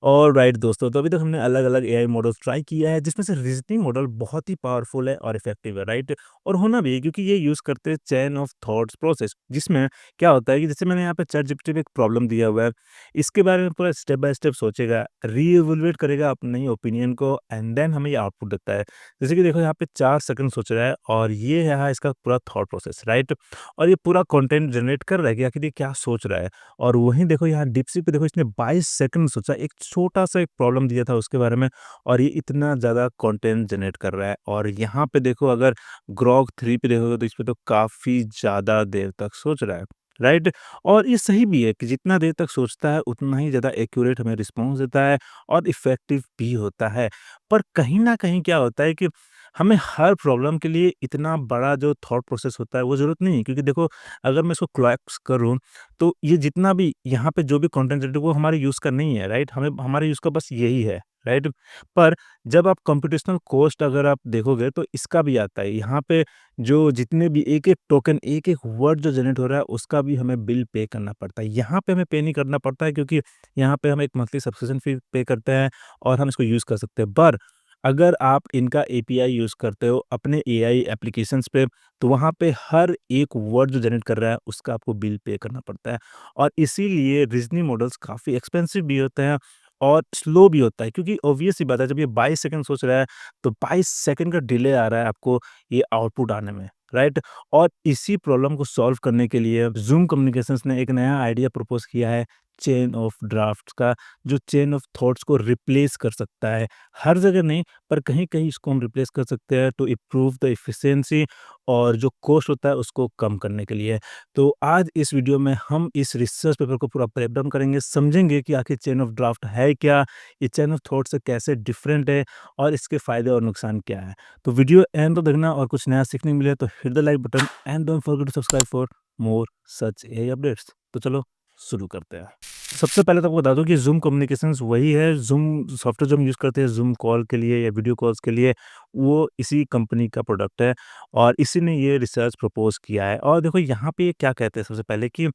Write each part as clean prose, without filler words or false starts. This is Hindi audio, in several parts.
ऑलराइट दोस्तों, तो अभी तक हमने अलग-अलग एआई मॉडल्स ट्राई किया है, जिसमें से रीज़निंग मॉडल बहुत ही पावरफुल है और इफ़ेक्टिव है, राइट? और होना भी है क्योंकि ये यूज़ करते हैं चेन ऑफ थॉट्स प्रोसेस, जिसमें क्या होता है कि जैसे मैंने यहाँ पे चैटजीपीटी में एक प्रॉब्लम दिया हुआ है, इसके बारे में पूरा स्टेप बाय स्टेप सोचेगा, री-इवैल्यूएट करेगा अपने ओपिनियन को एंड देन हमें ये आउटपुट देता है। जैसे कि देखो यहाँ पे 4 सेकंड सोच रहा है और ये है इसका पूरा थॉट प्रोसेस, राइट? और ये पूरा कंटेंट जनरेट कर रहा है कि आखिर ये क्या सोच रहा है। और वहीं देखो यहाँ डीपसीक पे देखो इसने 22 सेकंड सोचा, एक छोटा-सा एक प्रॉब्लम दिया था उसके बारे में और ये इतना ज़्यादा कंटेंट जनरेट कर रहा है। और यहाँ पे देखो अगर ग्रॉक 3 पे देखोगे तो इसपे तो काफ़ी ज़्यादा देर तक सोच रहा है, राइट? और ये सही भी है कि जितना देर तक सोचता है उतना ही ज़्यादा एक्यूरेट हमें रिस्पॉन्स देता है और इफ़ेक्टिव भी होता है। पर कहीं न कहीं क्या होता है कि हमें हर प्रॉब्लम के लिए इतना बड़ा जो थॉट प्रोसेस होता है वो ज़रूरत नहीं है, क्योंकि देखो अगर मैं इसको क्लैप्स करूँ तो ये जितना भी यहाँ पे जो भी कंटेंट जनरेट वो हमारे यूज़ का नहीं है, राइट? हमें हमारे यूज़ का बस यही है, राइट? पर जब आप कंप्यूटेशनल कॉस्ट अगर आप देखोगे तो इसका भी आता है। यहाँ पे जो जितने भी एक-एक टोकन, एक-एक वर्ड जो जनरेट हो रहा है उसका भी हमें बिल पे करना पड़ता है। यहाँ पे हमें पे नहीं करना पड़ता है क्योंकि यहाँ पे हम एक मंथली सब्सक्रिप्शन फी पे करते हैं और हम इसको यूज़ कर सकते हैं। पर अगर आप इनका एपीआई यूज़ करते हो अपने एआई एप्लीकेशंस पे, तो वहाँ पे हर एक वर्ड जो जनरेट कर रहा है उसका आपको बिल पे करना पड़ता है। और इसीलिए रीजनिंग मॉडल्स काफ़ी एक्सपेंसिव भी होते हैं और स्लो भी होता है, क्योंकि ऑब्वियस सी बात है जब ये 22 सेकंड सोच रहा है तो 22 सेकंड का डिले आ रहा है आपको ये आउटपुट आने में, राइट? और इसी प्रॉब्लम को सॉल्व करने के लिए ज़ूम कम्युनिकेशंस ने एक नया आइडिया प्रपोज़ किया है चेन ऑफ ड्राफ्ट्स का, जो चेन ऑफ थॉट्स को रिप्लेस कर सकता है। हर जगह नहीं, पर कहीं-कहीं इसको हम रिप्लेस कर सकते हैं टू इम्प्रूव द एफिशिएंसी और जो कॉस्ट होता है उसको कम करने के लिए। तो आज इस वीडियो में हम इस रिसर्च पेपर को पूरा ब्रेक डाउन करेंगे, समझेंगे कि आखिर चेन ऑफ ड्राफ्ट है क्या? ये चेन ऑफ थॉट से कैसे डिफरेंट है और इसके फ़ायदे और नुकसान क्या है? तो वीडियो एंड तक देखना और कुछ नया सीखने को मिले तो hit the like button and don't forget to subscribe for more such AI updates. तो चलो शुरू करते हैं। सबसे पहले तो आपको बता दूँ कि ज़ूम कम्युनिकेशंस वही है, ज़ूम सॉफ्टवेयर जो हम यूज़ करते हैं ज़ूम कॉल के लिए या वीडियो कॉल्स के लिए, वो इसी कंपनी का प्रोडक्ट है और इसी ने ये रिसर्च प्रपोज़ किया है। और देखो यहाँ पे ये क्या कहते हैं सबसे पहले कि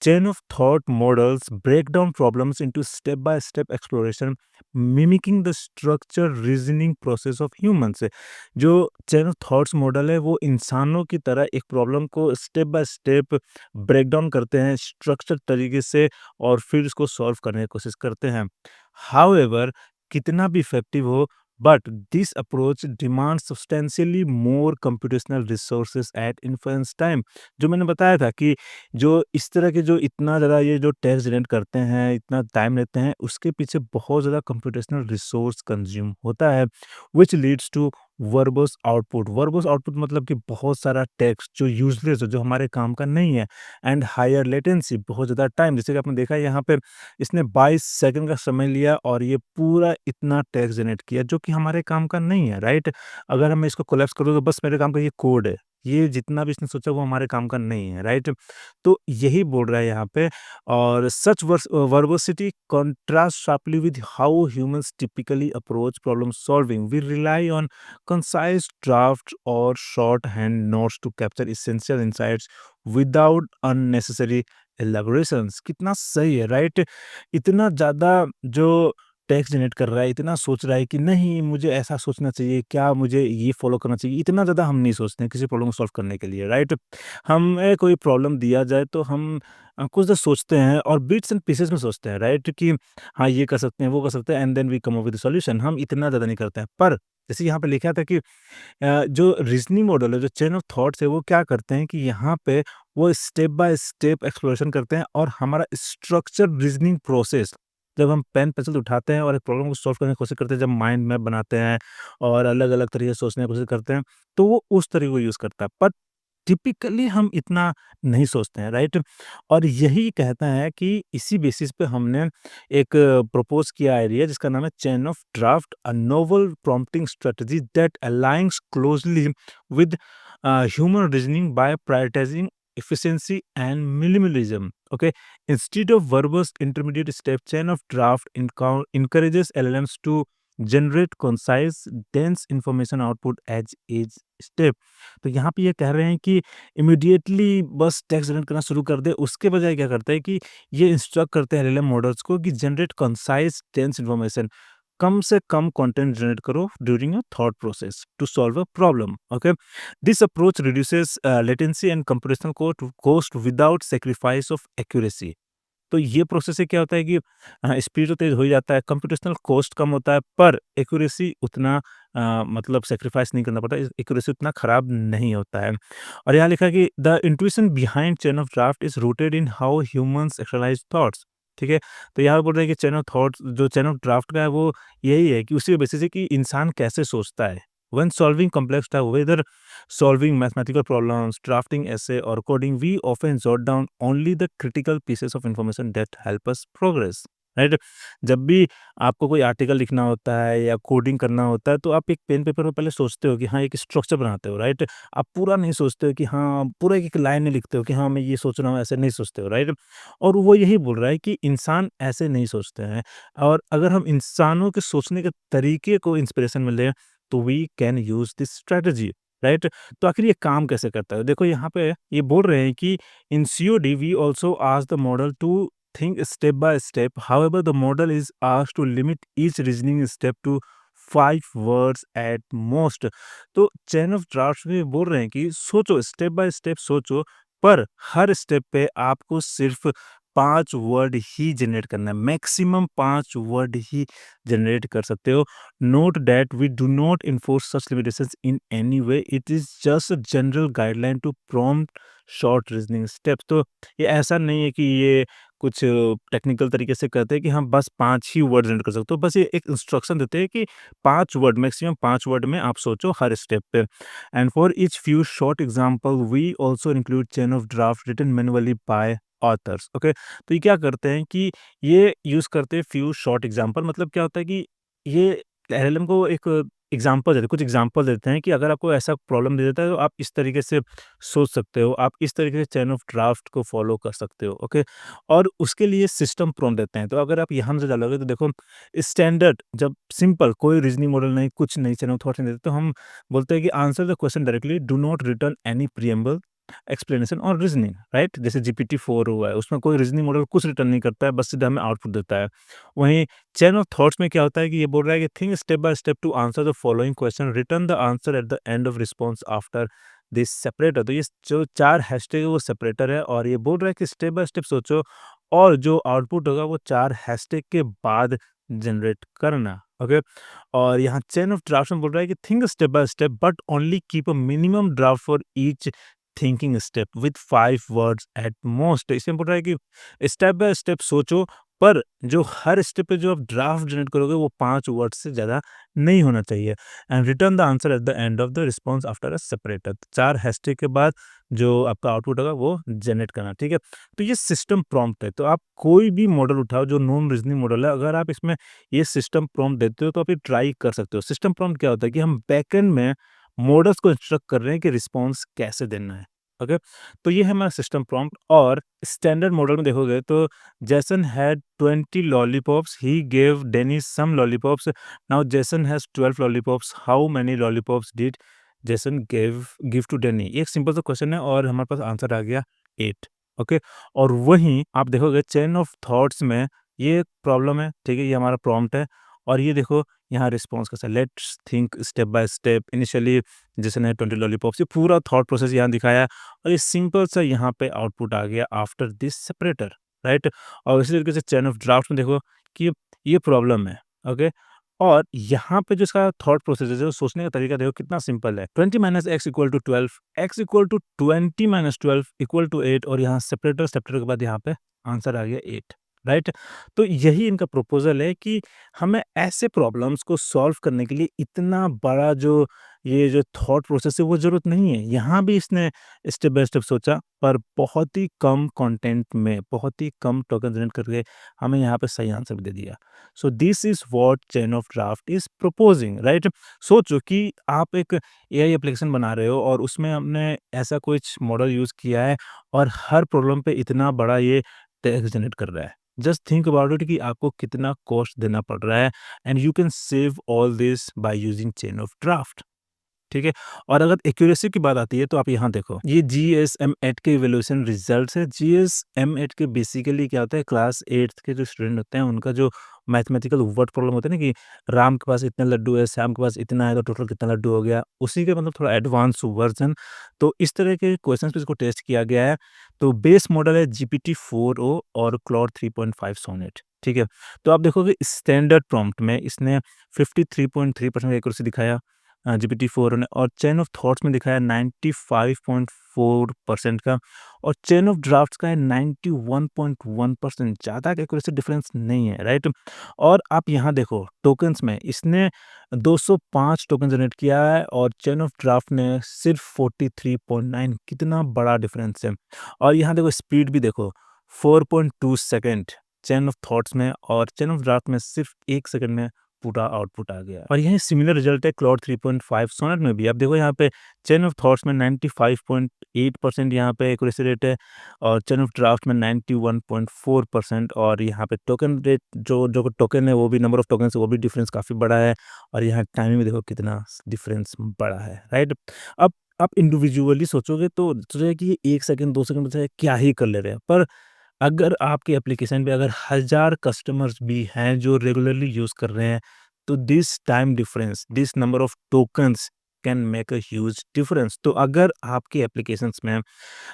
chain of thought models break down problems into step by step exploration mimicking the structure reasoning process of humans. जो चेन ऑफ थॉट्स मॉडल है वो इंसानों की तरह एक प्रॉब्लम को step by step break down करते हैं स्ट्रक्चर तरीके से और फिर इसको सॉल्व करने की कोशिश करते हैं। हाउएवर कितना भी इफेक्टिव हो, but this approach demands substantially more computational resources eight inference time. जो मैंने बताया था कि जो इस तरह के जो इतना ज़्यादा ये जो टेक्स्ट जनरेट करते हैं, इतना टाइम लेते हैं, उसके पीछे बहुत ज़्यादा कंप्यूटेशनल रिसोर्स कंज्यूम होता है, which leads to verbose output. Verbose output मतलब कि बहुत सारा टेक्स्ट जो यूज़लेस है, जो हमारे काम का नहीं है एंड हायर लेटेंसी, बहुत ज़्यादा टाइम। जैसे कि आपने देखा है यहाँ पे इसने 22 सेकंड का समय लिया और ये पूरा इतना टेक्स्ट जनरेट किया जो कि हमारे काम का नहीं है, राइट? अगर मैं इसको कोलैप्स करूँ तो बस मेरे काम का ये कोड है। ये जितना भी इसने सोचा वो हमारे काम का नहीं है, राइट? तो यही बोल रहा है यहाँ पे। और सच वर्बोसिटी contrasts sharply with how humans typically approach problem solving. We rely on concise drafts or shorthand notes to capture essential insights without unnecessary elaborations। कितना सही है, राइट? इतना ज़्यादा जो टेक्स्ट जनरेट कर रहा है, इतना सोच रहा है कि नहीं मुझे ऐसा सोचना चाहिए, क्या मुझे ये फॉलो करना चाहिए, इतना ज़्यादा हम नहीं सोचते हैं किसी प्रॉब्लम को सॉल्व करने के लिए, राइट? हमें कोई प्रॉब्लम दिया जाए तो हम कुछ देर सोचते हैं और बिट्स एंड पीसेस में सोचते हैं, राइट? कि हाँ, ये कर सकते हैं, वो कर सकते हैं and then we come up with the solution. हम इतना ज़्यादा नहीं करते हैं। पर जैसे यहाँ पे लिखा था कि जो रीजनिंग मॉडल है, जो चेन ऑफ थॉट्स है, वो क्या करते हैं कि यहाँ पे वो स्टेप बाय स्टेप एक्सप्लोरेशन करते हैं और हमारा स्ट्रक्चर रीजनिंग प्रोसेस, जब हम पेन पेंसिल उठाते हैं और एक प्रॉब्लम को सॉल्व करने की कोशिश करते हैं, जब माइंड मैप बनाते हैं और अलग-अलग तरीके से सोचने की कोशिश करते हैं, तो वो उस तरीके को यूज़ करता है। बट टिपिकली हम इतना नहीं सोचते हैं, राइट? और यही कहता है कि इसी बेसिस पे हमने एक प्रपोज़ किया आइडिया जिसका नाम है chain of draft, a novel prompting strategy that aligns closely with human reasoning by prioritizing efficiency and minimalism. Okay, instead of verbose intermediate step, chain of draft encourages LLMs to generate concise dense information output as each step. तो यहाँ पे ये कह रहे हैं कि इमीडिएटली बस टेक्स्ट जनरेट करना शुरू कर दे, उसके बजाय क्या करता है कि ये इंस्ट्रक्ट करते हैं एलएलएम मॉडल्स को कि जनरेट कंसाइज डेंस इंफॉर्मेशन, कम से कम कंटेंट जनरेट करो during a thought process to solve a problem. Okay, this approach reduces latency and computational cost without sacrifice of accuracy. तो ये प्रोसेस से क्या होता है कि स्पीड तो तेज़ हो ही जाता है, कंप्यूटेशनल कॉस्ट कम होता है, पर एक्यूरेसी उतना मतलब सैक्रिफाइस नहीं करना पड़ता, एक्यूरेसी उतना खराब नहीं होता है। और यहाँ लिखा है कि the intuition behind chain of draft is rooted in how humans exercise thoughts. ठीक है? तो यहाँ पे बोल रहे हैं कि चेन ऑफ थॉट्स, जो चेन ऑफ ड्राफ्ट का है वो यही है कि उसी बेसिस है कि इंसान कैसे सोचता है। When solving complex task, whether solving mathematical problems, drafting essay, or coding, we often jot down only the critical pieces of information that help us progress. Right? जब भी आपको कोई आर्टिकल लिखना होता है या कोडिंग करना होता है, तो आप एक पेन पेपर में पहले सोचते हो कि हाँ, एक स्ट्रक्चर बनाते हो, राइट? आप पूरा नहीं सोचते हो कि हाँ, पूरा एक लाइन नहीं लिखते हो कि हाँ, मैं ये सोच रहा हूँ, ऐसे नहीं सोचते हो, राइट? और वो यही बोल रहा है कि इंसान ऐसे नहीं सोचते हैं, और अगर हम इंसानों के सोचने के तरीके को इंस्पिरेशन में लें, तो we can use this strategy, right? तो आखिर ये काम कैसे करता है? देखो यहाँ पे ये बोल रहे हैं कि in COD we also ask the model to think step by step. However, the model is asked to limit each reasoning step to 5 words at most. तो चेन ऑफ ड्राफ्ट्स में बोल रहे हैं कि सोचो, स्टेप बाय स्टेप सोचो, पर हर स्टेप पे आपको सिर्फ 5 वर्ड ही जनरेट करना है। मैक्सिमम 5 वर्ड ही जनरेट कर सकते हो। Note that we do not enforce such limitations in any way. It is just a general guideline to prompt short reasoning steps. तो ये ऐसा नहीं है कि ये कुछ टेक्निकल तरीके से कहते हैं कि हम बस 5 ही वर्ड जनरेट कर सकते हो। बस ये एक इंस्ट्रक्शन देते हैं कि 5 वर्ड, मैक्सिमम 5 वर्ड में आप सोचो हर स्टेप पे। And for each few short example we also include chain of draft written manually by authors. Okay, तो ये क्या करते हैं कि ये यूज़ करते हैं फ्यू शॉर्ट एग्जांपल। मतलब क्या होता है कि ये एलएलएम को एक एग्जांपल देते हैं, कुछ एग्जांपल देते हैं कि अगर आपको ऐसा प्रॉब्लम दे देता है, तो आप इस तरीके से सोच सकते हो, आप इस तरीके से चेन ऑफ ड्राफ्ट को फॉलो कर सकते हो, ओके? और उसके लिए सिस्टम प्रॉम्प्ट देते हैं। तो अगर आप यहाँ से डालोगे तो देखो, स्टैंडर्ड जब सिंपल कोई रीजनिंग मॉडल नहीं, कुछ नहीं, चैन ऑफ थॉट नहीं देते, तो हम बोलते हैं कि answer the question directly, do not return any preamble, explanation और रीजनिंग, राइट? जैसे जीपीटी 4 हुआ है, उसमें कोई रीजनिंग मॉडल कुछ रिटर्न नहीं करता है, बस सीधा हमें आउटपुट देता है। वहीं चेन ऑफ थॉट्स में क्या होता है कि ये बोल रहा है कि think step by step to answer the following question, return the answer at the end of response after this separator. तो ये जो 4 हैशटैग है वो सेपरेटर है, और ये बोल रहा है कि स्टेप बाय स्टेप सोचो, और जो आउटपुट होगा वो 4 हैशटैग के बाद जनरेट करना, ओके? और यहाँ चेन ऑफ ड्राफ्ट में बोल रहा है कि think step by step but only keep a minimum draft for each thinking step with 5 words at most. इसमें बोल रहा है कि स्टेप बाय स्टेप सोचो, पर जो हर स्टेप पे जो आप ड्राफ्ट जनरेट करोगे वो 5 वर्ड से ज़्यादा नहीं होना चाहिए। And return the answer at the end of the response after a separator. 4 hashtag के बाद जो आपका आउटपुट होगा वो जनरेट करना, ठीक है? तो ये सिस्टम प्रॉम्प्ट है। तो आप कोई भी मॉडल उठाओ जो नॉन रीजनिंग मॉडल है, अगर आप इसमें ये सिस्टम प्रॉम्प्ट देते हो तो आप ये ट्राई कर सकते हो। सिस्टम प्रॉम्प्ट क्या होता है कि हम बैकएंड में मॉडल्स को इंस्ट्रक्ट कर रहे हैं कि रिस्पॉन्स कैसे देना है, ओके? तो ये है हमारा सिस्टम प्रॉम्प्ट। और स्टैंडर्ड मॉडल में देखोगे तो Jason had 20 lollipops. He gave Dennis some lollipops. Now Jason has 12 lollipops. How many lollipops did Jason give to Danny? ये एक सिंपल सा क्वेश्चन है और हमारे पास आंसर आ गया 8, ओके? और वहीं आप देखोगे चेन ऑफ थॉट्स में ये प्रॉब्लम है, ठीक है? ये हमारा प्रॉम्प्ट है, और ये देखो यहाँ रिस्पॉन्स कैसा है। Let's think step by step, initially जैसे ने 20 लॉलीपॉप्स, ये पूरा थॉट प्रोसेस यहाँ दिखाया है, और ये सिंपल सा यहाँ पे आउटपुट आ गया आफ्टर दिस सेपरेटर, राइट? और इसी तरीके से चेन ऑफ ड्राफ्ट में देखो कि ये प्रॉब्लम है, ओके? और यहाँ पे जो इसका थॉट प्रोसेस है, जो सोचने का तरीका देखो कितना सिंपल है। 20 minus x equal to 12, x equal to 20 minus 12 equal to 8, और यहाँ सेपरेटर सेपरेटर के बाद यहाँ पे आंसर आ गया 8, राइट? तो यही इनका प्रपोजल है कि हमें ऐसे प्रॉब्लम्स को सॉल्व करने के लिए इतना बड़ा जो ये जो थॉट प्रोसेस है वो ज़रूरत नहीं है। यहाँ भी इसने स्टेप बाय स्टेप सोचा, पर बहुत ही कम कंटेंट में, बहुत ही कम टोकन जनरेट करके हमें यहाँ पे सही आंसर भी दे दिया। So this is what chain of draft is proposing, right? सोचो कि आप एक एआई एप्लीकेशन बना रहे हो और उसमें हमने ऐसा कुछ मॉडल यूज़ किया है, और हर प्रॉब्लम पे इतना बड़ा ये टेक्स्ट जनरेट कर रहा है। जस्ट थिंक अबाउट इट कि आपको कितना कॉस्ट देना पड़ रहा है and you can save all this by using chain of draft. ठीक है? और अगर एक्यूरेसी की बात आती है तो आप यहाँ देखो, ये जीएसएम-8 के इवैल्यूएशन रिजल्ट्स है। जीएसएम-8 के बेसिकली क्या होता है, क्लास 8th के जो स्टूडेंट होते हैं उनका जो मैथमेटिकल वर्ड प्रॉब्लम होता है ना कि राम के पास इतने लड्डू है, श्याम के पास इतना है तो टोटल कितना लड्डू हो गया? उसी के मतलब थोड़ा एडवांस वर्ज़न। तो इस तरह के क्वेश्चंस पे इसको टेस्ट किया गया है। तो बेस मॉडल है जीपीटी-4o और क्लॉड 3.5 सोनेट। ठीक है? तो आप देखोगे स्टैंडर्ड प्रॉम्प्ट में इसने 53.3% एक्यूरेसी दिखाया, जीपीटी-4 ने, और चेन ऑफ थॉट्स में दिखाया 95.4% का, और चेन ऑफ ड्राफ्ट्स का है 91.1%। ज़्यादा एक्यूरेसी डिफरेंस नहीं है, राइट? और आप यहाँ देखो टोकन्स में इसने 205 टोकन जनरेट किया है और चेन ऑफ ड्राफ्ट ने सिर्फ 43.9। कितना बड़ा डिफरेंस है। और यहाँ देखो स्पीड भी देखो, 4.2 सेकंड चेन ऑफ थॉट्स में, और चेन ऑफ ड्राफ्ट में सिर्फ 1 सेकंड में पूरा आउटपुट आ गया। और यही सिमिलर रिजल्ट है क्लॉड 3.5 सोनेट में भी। आप देखो यहाँ पे चेन ऑफ थॉट्स में 95.8% यहाँ पे एक्यूरेसी रेट है, और चेन ऑफ ड्राफ्ट में 91.4%। और यहाँ पे टोकन रेट जो जो टोकन है वो भी, नंबर ऑफ टोकन है वो भी डिफरेंस काफ़ी बड़ा है। और यहाँ टाइमिंग में देखो कितना डिफरेंस बड़ा है, राइट? अब आप इंडिविजुअली सोचोगे तो सोचोगे कि ये 1 सेकंड 2 सेकंड में से क्या ही कर ले रहे हैं। पर अगर आपके एप्लीकेशन पे अगर 1000 कस्टमर्स भी हैं जो रेगुलरली यूज़ कर रहे हैं, तो this time difference, this number of tokens can make a huge difference. तो अगर आपके एप्लीकेशंस में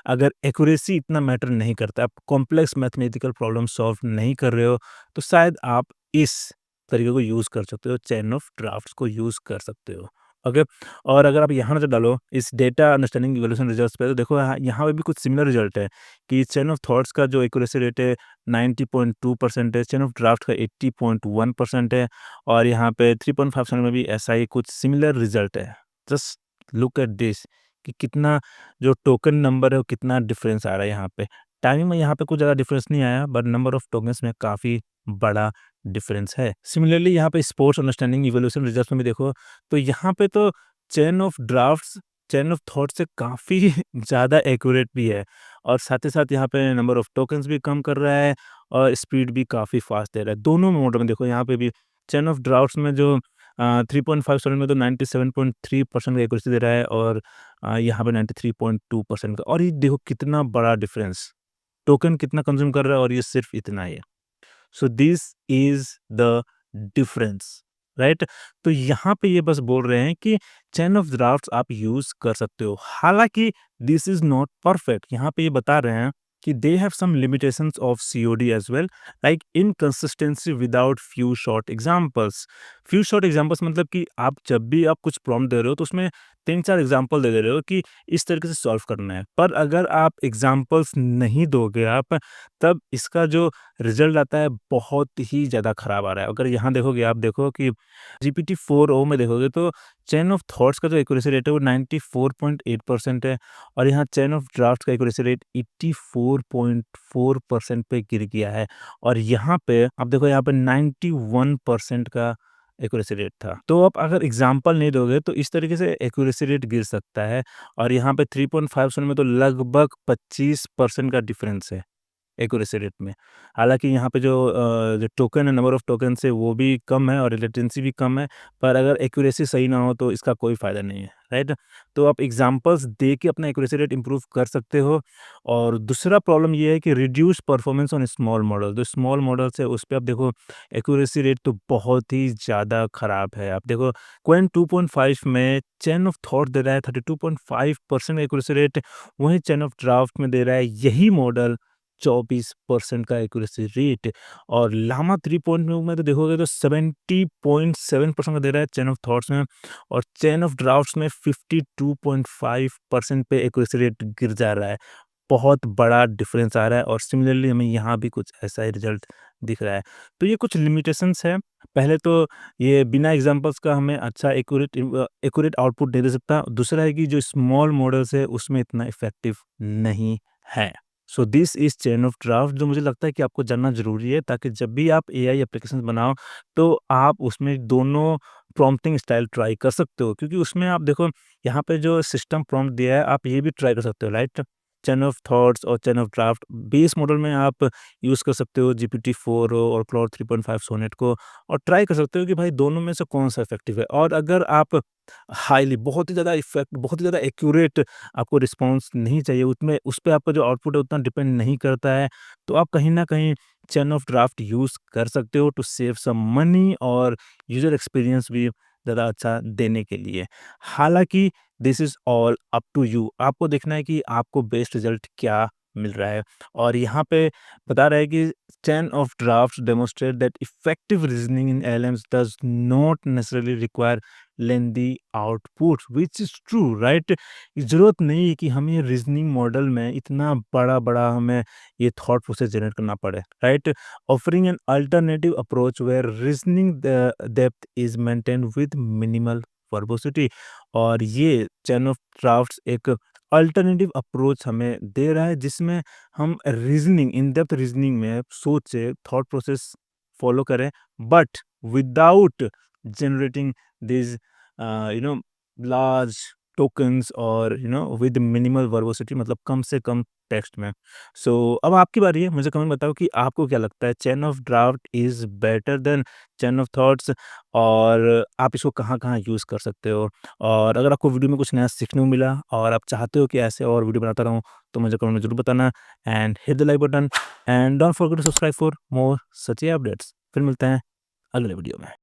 अगर एक्यूरेसी इतना मैटर नहीं करता, आप कॉम्प्लेक्स मैथमेटिकल प्रॉब्लम सॉल्व नहीं कर रहे हो, तो शायद आप इस तरीके को यूज़ कर सकते हो, चेन ऑफ ड्राफ्ट्स को यूज़ कर सकते हो। ओके? और अगर आप यहाँ नज़र डालो इस डेटा अंडरस्टैंडिंग इवैल्यूएशन रिजल्ट्स पे, तो देखो यहाँ यहाँ पे भी कुछ सिमिलर रिजल्ट है कि चेन ऑफ थॉट्स का जो एक्यूरेसी रेट है 90.2% है, चेन ऑफ ड्राफ्ट का 80.1% है, और यहाँ पे 3.5 में भी ऐसा ही कुछ सिमिलर रिजल्ट है। जस्ट लुक एट दिस कि कितना जो टोकन नंबर है वो कितना डिफरेंस आ रहा है यहाँ पे। टाइमिंग में यहाँ पे कुछ ज़्यादा डिफरेंस नहीं आया, बट नंबर ऑफ टोकन्स में काफ़ी बड़ा डिफरेंस है। सिमिलरली यहाँ पे स्पोर्ट्स अंडरस्टैंडिंग इवैल्यूएशन रिजल्ट्स में भी देखो, तो यहाँ पे तो chain of drafts chain of thought से काफ़ी ज़्यादा एक्यूरेट भी है, और साथ ही साथ यहाँ पे नंबर ऑफ टोकन्स भी कम कर रहा है, और स्पीड भी काफ़ी फास्ट दे रहा है। दोनों मोड में देखो, यहाँ पे भी चेन ऑफ ड्राफ्ट्स में जो 3.5 में तो 97.3% का एक्यूरेसी दे रहा है, और यहाँ पे 93.2% का। और ये देखो कितना बड़ा डिफरेंस, टोकन कितना कंज्यूम कर रहा है और ये सिर्फ इतना ही है। So this is the difference, right? तो यहाँ पे ये बस बोल रहे हैं कि चेन ऑफ ड्राफ्ट्स आप यूज कर सकते हो, हालांकि दिस इज नॉट परफेक्ट। यहाँ पे ये बता रहे हैं कि they have some limitations of COD as well, like inconsistency without few short examples मतलब कि आप जब भी आप कुछ प्रॉम्प्ट दे रहे हो तो उसमें 3-4 एग्जांपल दे रहे हो कि इस तरीके से सॉल्व करना है, पर अगर आप एग्जांपल्स नहीं दोगे आप, तब इसका जो रिजल्ट आता है बहुत ही ज़्यादा खराब आ रहा है। अगर यहाँ देखोगे, आप देखो कि GPT-4o में देखोगे तो चेन ऑफ थॉट्स का जो एक्यूरेसी रेट है वो 94.8% है, और यहाँ चेन ऑफ ड्राफ्ट का एक्यूरेसी रेट 84.4% पे गिर गया है, और यहाँ पे आप देखो, यहाँ पे 91% का एक्यूरेसी रेट था। तो आप अगर एग्जांपल नहीं दोगे तो इस तरीके से एक्यूरेसी रेट गिर सकता है, और यहाँ पे 3.5 में तो लगभग 25% का डिफरेंस है एक्यूरेसी रेट में। हालाँकि यहाँ पे जो टोकन है, नंबर ऑफ टोकन्स है वो भी कम है और लेटेंसी भी कम है, पर अगर एक्यूरेसी सही ना हो तो इसका कोई फ़ायदा नहीं है, राइट? तो आप एग्ज़ाम्पल्स दे के अपना एक्यूरेसी रेट इम्प्रूव कर सकते हो। और दूसरा प्रॉब्लम ये है कि reduce performance on small model. जो स्मॉल मॉडल्स है उस पे आप देखो एक्यूरेसी रेट तो बहुत ही ज़्यादा ख़राब है। आप देखो क्वेन 2.5 में चेन ऑफ थॉट दे रहा है 32.5% एक्यूरेसी रेट, वहीं चेन ऑफ ड्राफ्ट में दे रहा है यही मॉडल 24% का एक्यूरेसी रेट, और लामा 3.2 में तो देखोगे तो 70.7% का दे रहा है चेन ऑफ थॉट्स में, और चेन ऑफ ड्राफ्ट्स में 52.5% पे एक्यूरेसी रेट गिर जा रहा है। बहुत बड़ा डिफरेंस आ रहा है, और सिमिलरली हमें यहाँ भी कुछ ऐसा ही रिजल्ट दिख रहा है। तो ये कुछ लिमिटेशंस है। पहले तो ये बिना एग्जांपल्स का हमें अच्छा एक्यूरेट आउटपुट नहीं दे सकता। दूसरा है कि जो स्मॉल मॉडल्स है उसमें इतना इफेक्टिव नहीं है। So this is chain of draft, जो मुझे लगता है कि आपको जानना ज़रूरी है, ताकि जब भी आप एआई एप्लीकेशंस बनाओ तो आप उसमें दोनों प्रॉम्प्टिंग स्टाइल ट्राई कर सकते हो, क्योंकि उसमें आप देखो यहाँ पे जो सिस्टम प्रॉम्प्ट दिया है आप ये भी ट्राई कर सकते हो, राइट? चेन ऑफ थॉट्स और chain of draft base model में आप यूज़ कर सकते हो GPT-4 और क्लॉड 3.5 सोनेट को और ट्राई कर सकते हो कि भाई दोनों में से कौन-सा इफ़ेक्टिव है। और अगर आप हाइली बहुत ही ज़्यादा एक्यूरेट आपको रिस्पॉन्स नहीं चाहिए, उसमें उस पे आपका जो आउटपुट है उतना डिपेंड नहीं करता है, तो आप कहीं न कहीं चेन ऑफ ड्राफ्ट यूज़ कर सकते हो टू सेव सम मनी और यूज़र एक्सपीरियंस भी ज़्यादा अच्छा देने के लिए। हालाँकि this is all up to you, आपको देखना है कि आपको बेस्ट रिज़ल्ट क्या मिल रहा है। और यहाँ पे बता रहा है कि chain of drafts demonstrate that effective reasoning in LMs does not necessarily require lengthy output which is true, right? ज़रूरत नहीं है कि हमें रीजनिंग मॉडल में इतना बड़ा-बड़ा हमें ये थॉट प्रोसेस जनरेट करना पड़े, right? Offering an alternative approach where reasoning the depth is maintained with minimal verbosity। और ये चैन ऑफ ड्राफ्ट्स एक अल्टरनेटिव अप्रोच हमें दे रहा है जिसमें हम रीजनिंग इन डेप्थ रीजनिंग में सोचे थॉट प्रोसेस फॉलो करें but without generating this large tokens और विद मिनिमल वर्बोसिटी, मतलब कम से कम टेक्स्ट में। सो अब आपकी बारी है, मुझे कमेंट बताओ कि आपको क्या लगता है chain of draft is better than chain of thoughts और आप इसको कहाँ-कहाँ यूज़ कर सकते हो? और अगर आपको वीडियो में कुछ नया सीखने को मिला और आप चाहते हो कि ऐसे और वीडियो बनाता रहूँ, तो मुझे कमेंट में ज़रूर बताना and hit the like button and don't forget to subscribe for more such updates. फिर मिलते हैं अगले वीडियो में।